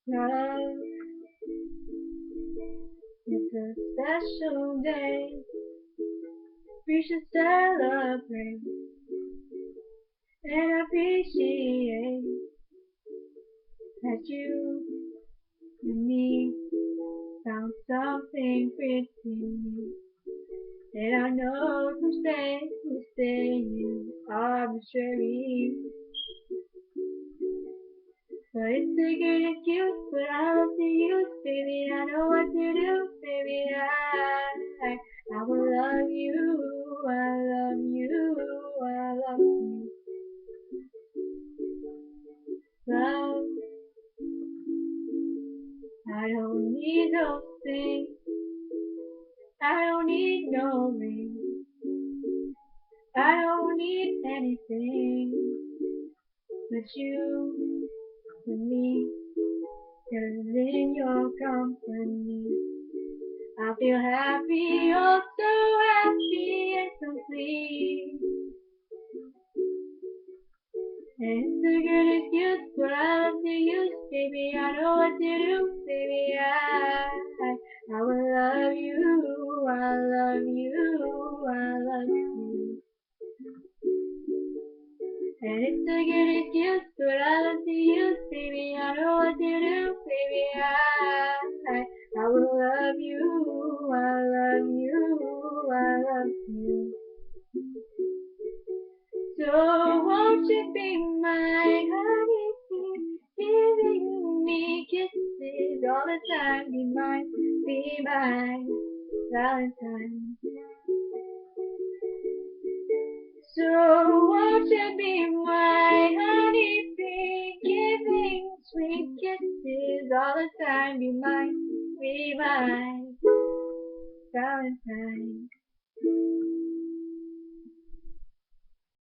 Love is a special day. We should celebrate and appreciate that you and me found something pretty neat. And I know someday you say you arbitrary, but it's a good excuse. But I love to use, baby. I know what to do, baby. I will love you. I love you. I love you. Love, I don't need those things. I don't need no ring. I don't need anything but you and me. 'Cause in your company, I feel happy, oh so happy and complete. And it's a good excuse, but I love to use, baby. I know what to do, baby. I will love you, I love you, I love you. And it's a good excuse, but I love to use, baby. I know what to do, baby. I will love you, I love you, I love you. So won't you be my honey, giving me kisses all the time? Be my Valentine. So won't you be my honey bee, giving sweet kisses all the time? Be my Valentine.